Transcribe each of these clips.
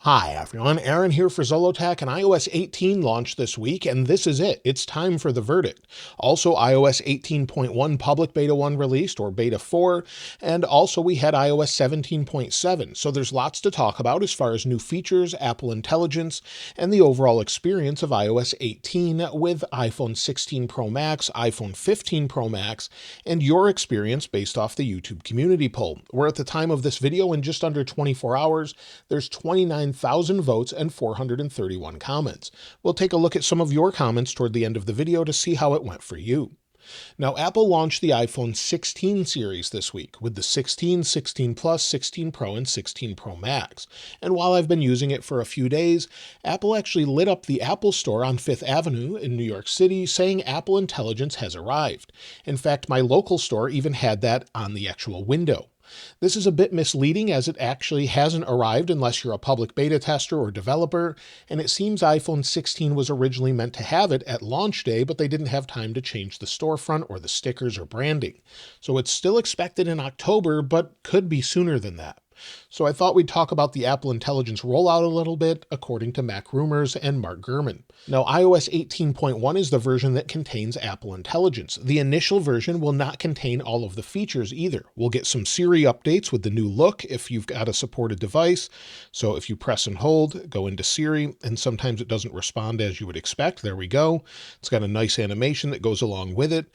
Hi everyone, Aaron here for Zollotech, and iOS 18 launched this week, and this is it. It's time for the verdict. Also, iOS 18.1 Public Beta 1 released, or Beta 4, and also we had iOS 17.7. So there's lots to talk about as far as new features, Apple Intelligence, and the overall experience of iOS 18 with iPhone 16 Pro Max, iPhone 15 Pro Max, and your experience based off the YouTube community poll. We're at the time of this video in just under 24 hours. There's 29,000 votes and 431 comments. We'll take a look at some of your comments toward the end of the video to see how it went for you. Now, Apple launched the iPhone 16 series this week with the 16, 16 Plus, 16 Pro, and 16 Pro Max. And while I've been using it for a few days, Apple actually lit up the Apple Store on Fifth Avenue in New York City saying Apple Intelligence has arrived. In fact, my local store even had that on the actual window. This is a bit misleading as it actually hasn't arrived unless you're a public beta tester or developer, and it seems iPhone 16 was originally meant to have it at launch day, but they didn't have time to change the storefront or the stickers or branding. So it's still expected in October, but could be sooner than that. So I thought we'd talk about the Apple Intelligence rollout a little bit, according to Mac Rumors and Mark Gurman. Now, iOS 18.1 is the version that contains Apple Intelligence. The initial version will not contain all of the features either. We'll get some Siri updates with the new look if you've got a supported device. So if you press and hold, go into Siri, and sometimes it doesn't respond as you would expect. There we go. It's got a nice animation that goes along with it.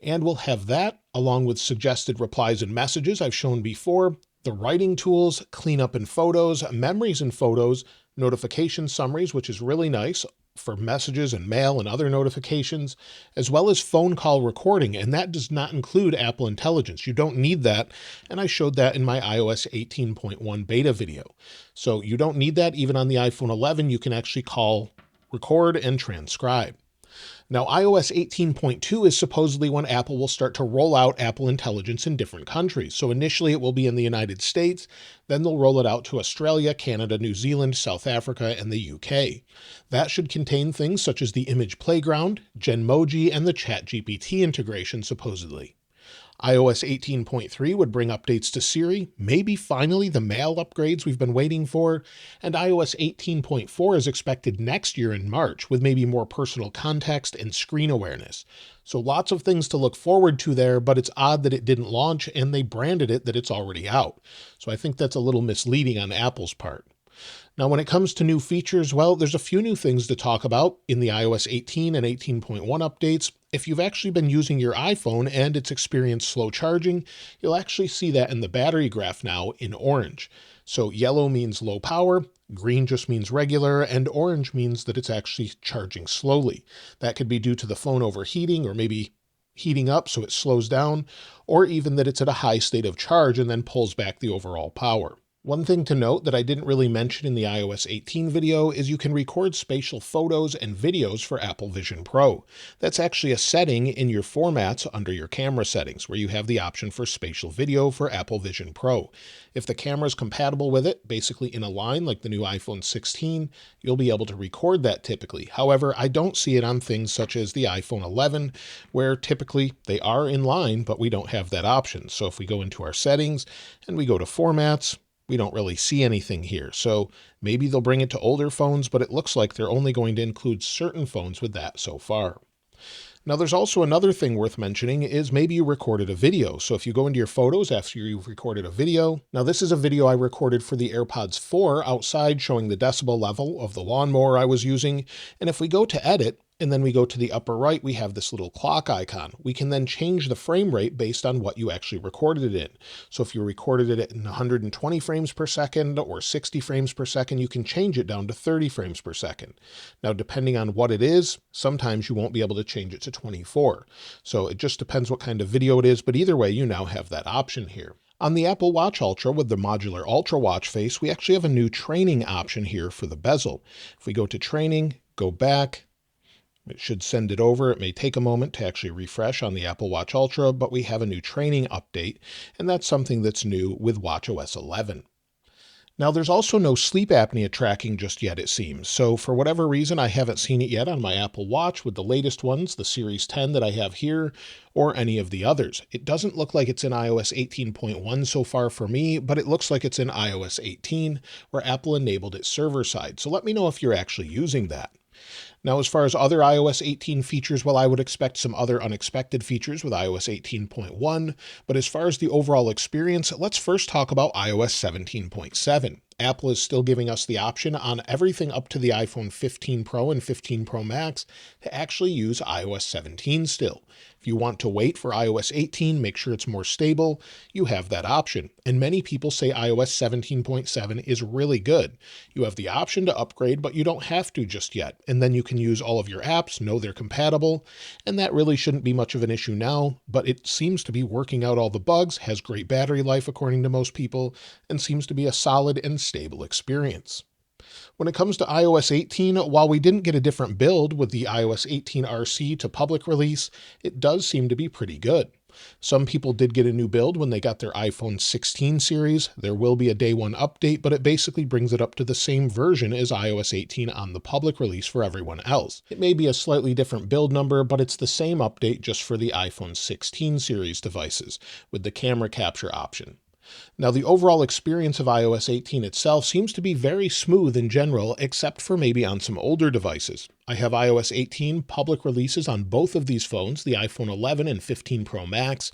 And we'll have that along with suggested replies and messages I've shown before, the writing tools, cleanup in photos, memories in photos, notification summaries, which is really nice for messages and mail and other notifications, as well as phone call recording. And that does not include Apple Intelligence. You don't need that. And I showed that in my iOS 18.1 beta video. So you don't need that. Even on the iPhone 11, you can actually call, record, and transcribe. Now, iOS 18.2 is supposedly when Apple will start to roll out Apple Intelligence in different countries. So initially it will be in the United States, then they'll roll it out to Australia, Canada, New Zealand, South Africa, and the UK. That should contain things such as the Image Playground, Genmoji, and the ChatGPT integration, supposedly. iOS 18.3 would bring updates to Siri, maybe finally the mail upgrades we've been waiting for, and iOS 18.4 is expected next year in March with maybe more personal context and screen awareness. So lots of things to look forward to there, but it's odd that it didn't launch and they branded it that it's already out. So I think that's a little misleading on Apple's part. Now, when it comes to new features, well, there's a few new things to talk about in the iOS 18 and 18.1 updates. If you've actually been using your iPhone and it's experienced slow charging, you'll actually see that in the battery graph now in orange. So yellow means low power, green just means regular, and orange means that it's actually charging slowly. That could be due to the phone overheating or maybe heating up so it slows down, or even that it's at a high state of charge and then pulls back the overall power. One thing to note that I didn't really mention in the iOS 18 video is you can record spatial photos and videos for Apple Vision Pro. That's actually a setting in your formats under your camera settings where you have the option for spatial video for Apple Vision Pro. If the camera is compatible with it, basically in a line like the new iPhone 16, you'll be able to record that typically. However, I don't see it on things such as the iPhone 11, where typically they are in line, but we don't have that option. So if we go into our settings and we go to formats, we don't really see anything here. So maybe they'll bring it to older phones, but it looks like they're only going to include certain phones with that so far. Now, there's also another thing worth mentioning is maybe you recorded a video. So if you go into your photos after you've recorded a video, now this is a video I recorded for the AirPods 4 outside showing the decibel level of the lawnmower I was using. And if we go to edit, and then we go to the upper right, we have this little clock icon. We can then change the frame rate based on what you actually recorded it in. So if you recorded it in 120 frames per second or 60 frames per second, you can change it down to 30 frames per second. Now, depending on what it is, sometimes you won't be able to change it to 24. So it just depends what kind of video it is, but either way, you now have that option here. On the Apple Watch Ultra with the modular Ultra Watch face, we actually have a new training option here for the bezel. If we go to training, go back, it should send it over. It may take a moment to actually refresh on the Apple Watch Ultra, but we have a new training update, and that's something that's new with watchOS 11. Now, there's also no sleep apnea tracking just yet, it seems. So for whatever reason, I haven't seen it yet on my Apple Watch with the latest ones, the Series 10 that I have here, or any of the others. It doesn't look like it's in iOS 18.1 so far for me, but it looks like it's in iOS 18, where Apple enabled it server side. So let me know if you're actually using that. Now, as far as other iOS 18 features, well, I would expect some other unexpected features with iOS 18.1, but as far as the overall experience, let's first talk about iOS 17.7. Apple is still giving us the option on everything up to the iPhone 15 Pro and 15 Pro Max to actually use iOS 17 still. If you want to wait for iOS 18, make sure it's more stable, you have that option. And many people say iOS 17.7 is really good. You have the option to upgrade, but you don't have to just yet. And then you can use all of your apps, know they're compatible, and that really shouldn't be much of an issue now, but it seems to be working out all the bugs, has great battery life according to most people, and seems to be a solid and stable experience. When it comes to iOS 18, while we didn't get a different build with the iOS 18 RC to public release, it does seem to be pretty good. Some people did get a new build when they got their iPhone 16 series. There will be a day one update, but it basically brings it up to the same version as iOS 18 on the public release for everyone else. It may be a slightly different build number, but it's the same update just for the iPhone 16 series devices with the camera capture option. Now, the overall experience of iOS 18 itself seems to be very smooth in general, except for maybe on some older devices. I have iOS 18 public releases on both of these phones, the iPhone 11 and 15 Pro Max,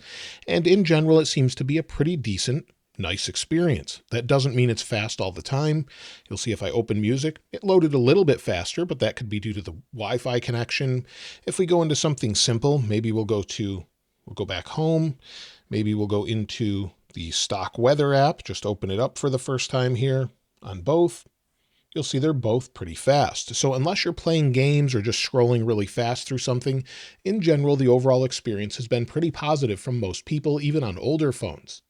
and in general, it seems to be a pretty decent, nice experience. That doesn't mean it's fast all the time. You'll see if I open music, it loaded a little bit faster, but that could be due to the Wi-Fi connection. If we go into something simple, maybe we'll go back home, maybe we'll go into the stock weather app, just open it up for the first time here on both. You'll see they're both pretty fast. So unless you're playing games or just scrolling really fast through something, in general, the overall experience has been pretty positive from most people, even on older phones.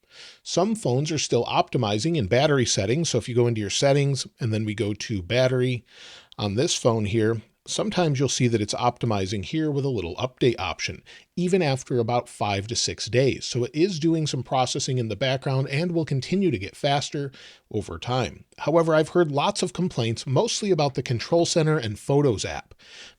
Some phones are still optimizing in battery settings. So if you go into your settings and then we go to battery on this phone here, sometimes you'll see that it's optimizing here with a little update option, even after about 5 to 6 days. So it is doing some processing in the background and will continue to get faster over time. However, I've heard lots of complaints, mostly about the Control Center and Photos app.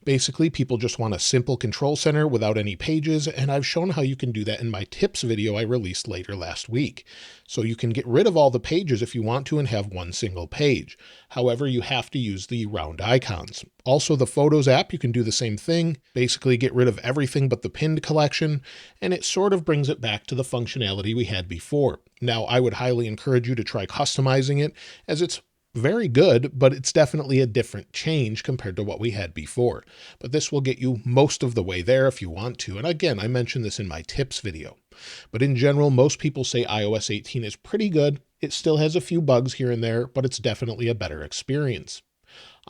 Basically, people just want a simple control center without any pages, and I've shown how you can do that in my tips video I released later last week. So you can get rid of all the pages if you want to and have one single page. However, you have to use the round icons. Also, the Photos app, you can do the same thing, basically get rid of everything but the pinned collection, and it sort of brings it back to the functionality we had before. Now, I would highly encourage you to try customizing it, as it's very good, but it's definitely a different change compared to what we had before. But this will get you most of the way there if you want to. And again, I mentioned this in my tips video. But in general, most people say iOS 18 is pretty good. It still has a few bugs here and there, but it's definitely a better experience.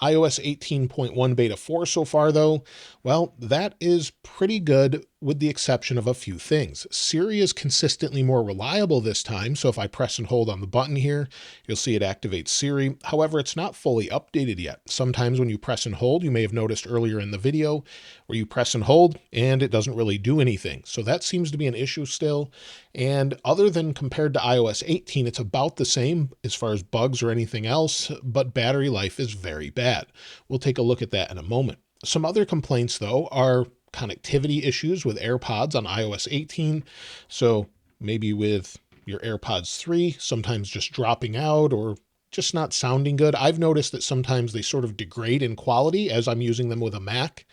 iOS 18.1 Beta 4 so far, though, well, that is pretty good with the exception of a few things. Siri is consistently more reliable this time, so if I press and hold on the button here, you'll see it activates Siri. However, it's not fully updated yet. Sometimes when you press and hold, you may have noticed earlier in the video, where you press and hold and it doesn't really do anything. So that seems to be an issue still. And other than compared to iOS 18, it's about the same as far as bugs or anything else, but battery life is very bad. We'll take a look at that in a moment. Some other complaints, though, are connectivity issues with AirPods on iOS 18. So maybe with your AirPods 3, sometimes just dropping out or just not sounding good. I've noticed that sometimes they sort of degrade in quality as I'm using them with a Mac.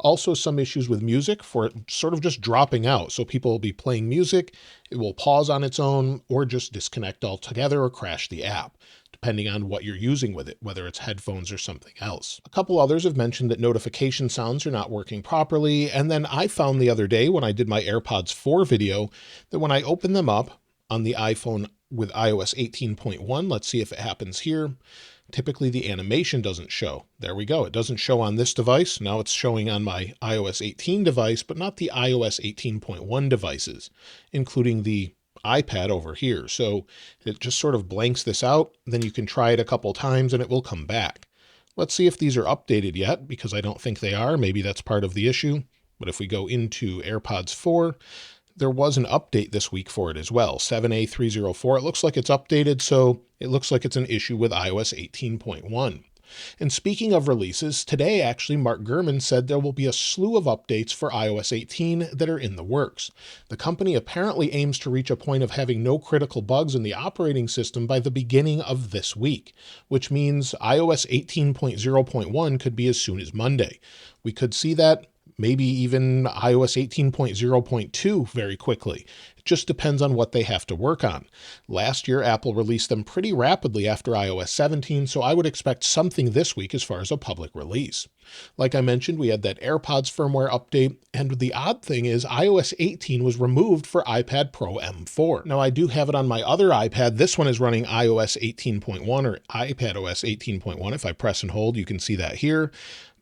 Also, some issues with music for it sort of just dropping out. So people will be playing music, it will pause on its own or just disconnect altogether or crash the app, depending on what you're using with it, whether it's headphones or something else. A couple others have mentioned that notification sounds are not working properly. And then I found the other day when I did my AirPods 4 video that when I open them up on the iPhone with iOS 18.1, let's see if it happens here. Typically the animation doesn't show. There we go. It doesn't show on this device. Now it's showing on my iOS 18 device, but not the iOS 18.1 devices, including the iPad over here. So it just sort of blanks this out. Then you can try it a couple times and it will come back. Let's see if these are updated yet, because I don't think they are. Maybe that's part of the issue. But if we go into AirPods 4, There was an update this week for it as well, 7A304. It looks like it's updated, so it looks like it's an issue with iOS 18.1. And speaking of releases, today actually Mark Gurman said there will be a slew of updates for iOS 18 that are in the works. The company apparently aims to reach a point of having no critical bugs in the operating system by the beginning of this week, which means iOS 18.0.1 could be as soon as Monday. We could see that, maybe even iOS 18.0.2 very quickly. It just depends on what they have to work on. Last year, Apple released them pretty rapidly after iOS 17, so I would expect something this week as far as a public release. Like I mentioned, we had that AirPods firmware update, and the odd thing is iOS 18 was removed for iPad Pro M4. Now, I do have it on my other iPad. This one is running iOS 18.1 or iPadOS 18.1. If I press and hold, you can see that here.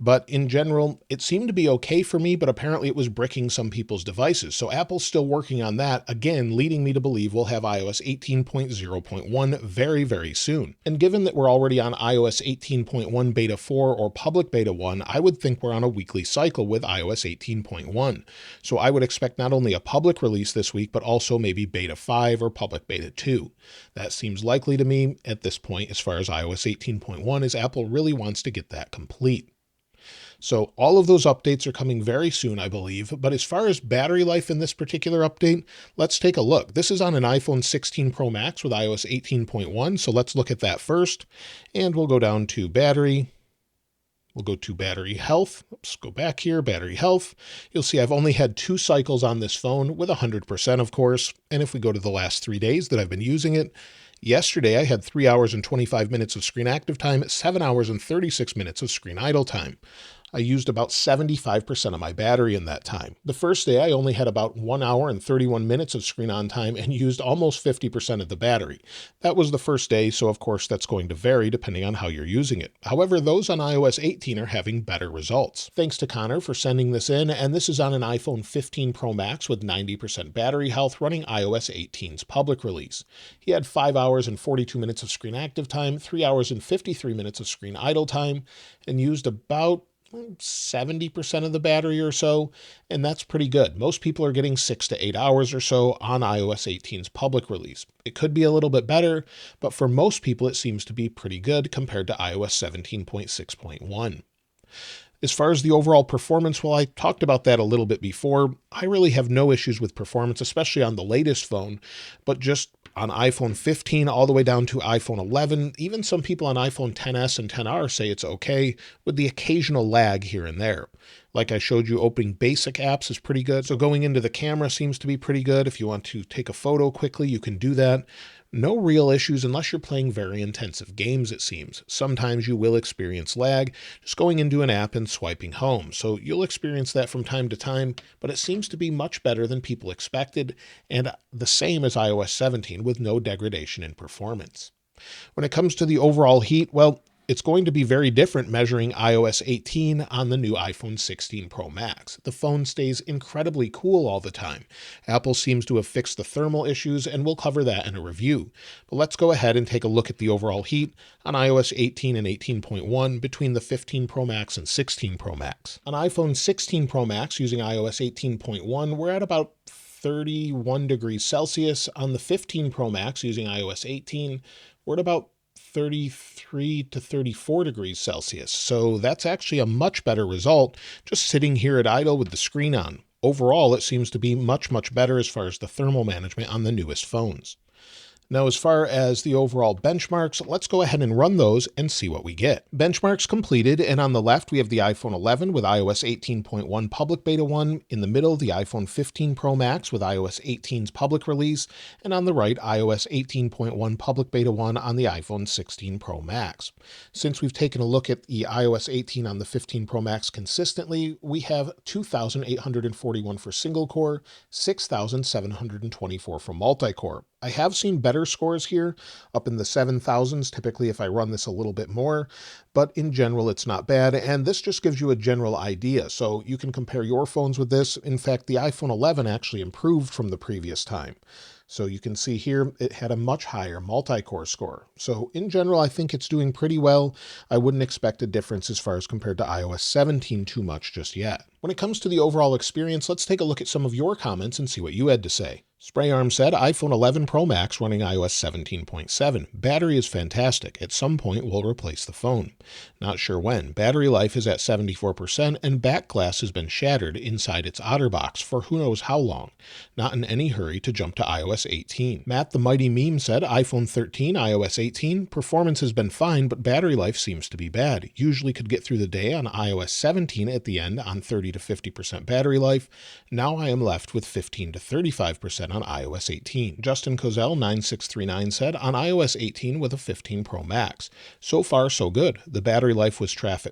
But in general, it seemed to be okay for me, but apparently it was bricking some people's devices. So Apple's still working on that, again, leading me to believe we'll have iOS 18.0.1 very, very soon. And given that we're already on iOS 18.1 Beta 4 or Public Beta 1, I would think we're on a weekly cycle with iOS 18.1. So I would expect not only a public release this week, but also maybe Beta 5 or Public Beta 2. That seems likely to me at this point as far as iOS 18.1, as Apple really wants to get that complete. So all of those updates are coming very soon, I believe. But as far as battery life in this particular update, let's take a look. This is on an iPhone 16 Pro Max with iOS 18.1. So let's look at that first. And we'll go down to battery. We'll go to battery health. Let's go back here, battery health. You'll see I've only had 2 cycles on this phone with 100%, of course. And if we go to the last 3 days that I've been using it, yesterday I had 3 hours and 25 minutes of screen active time, 7 hours and 36 minutes of screen idle time. I used about 75% of my battery in that time. The first day, I only had about 1 hour and 31 minutes of screen on time and used almost 50% of the battery. That was the first day, so of course that's going to vary depending on how you're using it. However, those on iOS 18 are having better results. Thanks to Connor for sending this in, and this is on an iPhone 15 Pro Max with 90% battery health running iOS 18's public release. He had 5 hours and 42 minutes of screen active time, 3 hours and 53 minutes of screen idle time, and used about 70% of the battery or so, and that's pretty good. Most people are getting 6 to 8 hours or so on iOS 18's public release. It could be a little bit better, but for most people it seems to be pretty good compared to iOS 17.6.1. As far as the overall performance, well, I talked about that a little bit before. I really have no issues with performance, especially on the latest phone, but just on iPhone 15 all the way down to iPhone 11. Even some people on iPhone XS and XR say it's okay, with the occasional lag here and there. Like I showed you, opening basic apps is pretty good. So going into the camera seems to be pretty good. If you want to take a photo quickly, you can do that. No real issues unless you're playing very intensive games, it seems. Sometimes you will experience lag just going into an app and swiping home. So you'll experience that from time to time, but it seems to be much better than people expected, and the same as iOS 17 with no degradation in performance. When it comes to the overall heat, well, it's going to be very different measuring iOS 18 on the new iPhone 16 Pro Max. The phone stays incredibly cool all the time. Apple seems to have fixed the thermal issues, and we'll cover that in a review. But let's go ahead and take a look at the overall heat on iOS 18 and 18.1 between the 15 Pro Max and 16 Pro Max. On iPhone 16 Pro Max using iOS 18.1, we're at about 31 degrees Celsius. On the 15 Pro Max using iOS 18, we're at about 33 to 34 degrees Celsius. So that's actually a much better result just sitting here at idle with the screen on. Overall, it seems to be much, much better as far as the thermal management on the newest phones. Now, as far as the overall benchmarks, let's go ahead and run those and see what we get. Benchmarks completed, and on the left we have the iPhone 11 with iOS 18.1 Public Beta 1, in the middle the iPhone 15 Pro Max with iOS 18's public release, and on the right iOS 18.1 Public Beta 1 on the iPhone 16 Pro Max. Since we've taken a look at the iOS 18 on the 15 Pro Max consistently, we have 2,841 for single core, 6,724 for multi-core. I have seen better scores here, up in the 7,000s, typically if I run this a little bit more, but in general it's not bad, and this just gives you a general idea, so you can compare your phones with this. In fact, the iPhone 11 actually improved from the previous time. So you can see here it had a much higher multi-core score. So in general, I think it's doing pretty well. I wouldn't expect a difference as far as compared to iOS 17 too much just yet. When it comes to the overall experience, let's take a look at some of your comments and see what you had to say. Sprayarm said, iPhone 11 Pro Max running iOS 17.7. Battery is fantastic. At some point, we'll replace the phone. Not sure when. Battery life is at 74% and back glass has been shattered inside its OtterBox for who knows how long. Not in any hurry to jump to iOS 18. Matt the Mighty Meme said, iPhone 13, iOS 18. Performance has been fine, but battery life seems to be bad. Usually could get through the day on iOS 17 at the end on 30 to 50% battery life. Now I am left with 15 to 35% on iOS 18. Justin Cozell 9639 said, on iOS 18 with a 15 Pro Max. So far, so good. The battery life was trash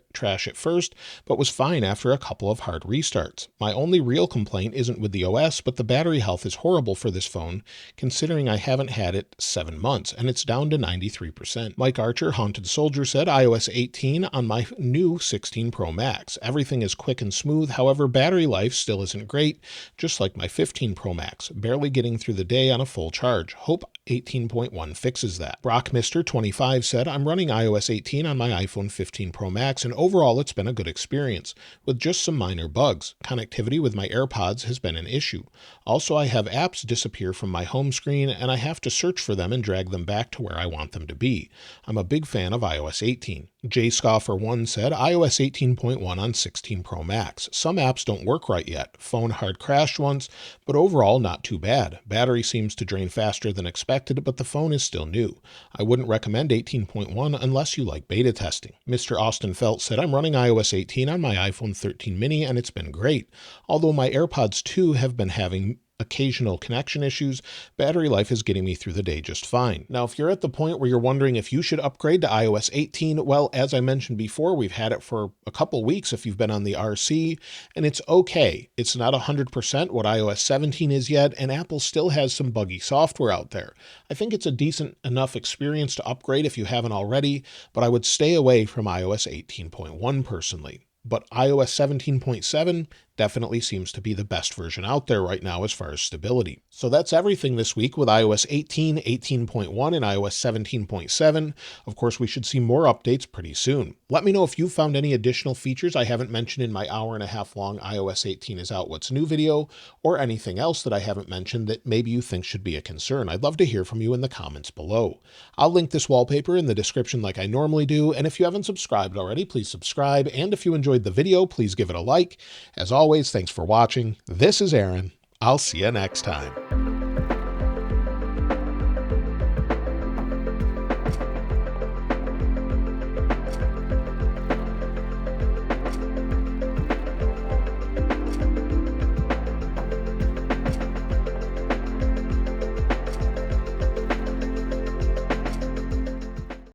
at first, but was fine after a couple of hard restarts. My only real complaint isn't with the OS, but the battery health is horrible for this phone, considering I haven't had it 7 months, and it's down to 93%. Mike Archer, Haunted Soldier, said, iOS 18 on my new 16 Pro Max. Everything is quick and smooth, however, battery life still isn't great, just like my 15 Pro Max. Barely getting through the day on a full charge. Hope 18.1 fixes that. Brock Mister 25 said, I'm running iOS 18 on my iPhone 15 Pro Max, and overall it's been a good experience, with just some minor bugs. Connectivity with my AirPods has been an issue. Also, I have apps disappear from my home screen, and I have to search for them and drag them back to where I want them to be. I'm a big fan of iOS 18. JScoffer1 said, iOS 18.1 on 16 Pro Max. Some apps don't work right yet. Phone hard crashed once, but overall not too bad. Battery seems to drain faster than expected, but the phone is still new. I wouldn't recommend 18.1 unless you like beta testing. Mr. Austin Felt said, I'm running iOS 18 on my iPhone 13 mini and it's been great. Although my AirPods 2 have been having occasional connection issues, battery life is getting me through the day just fine. Now, if you're at the point where you're wondering if you should upgrade to iOS 18, well, as I mentioned before, we've had it for a couple weeks if you've been on the RC, and it's okay. It's not 100% what iOS 17 is yet, and Apple still has some buggy software out there. I think it's a decent enough experience to upgrade if you haven't already, but I would stay away from iOS 18.1 personally. But iOS 17.7 definitely seems to be the best version out there right now as far as stability. So that's everything this week with iOS 18, 18.1, and iOS 17.7. Of course, we should see more updates pretty soon. Let me know if you found any additional features I haven't mentioned in my hour-and-a-half long iOS 18 is out what's new video, or anything else that I haven't mentioned that maybe you think should be a concern. I'd love to hear from you in the comments below. I'll link this wallpaper in the description like I normally do, and if you haven't subscribed already, please subscribe, and if you enjoyed the video, please give it a like. As always, thanks for watching. This is Aaron. I'll see you next time.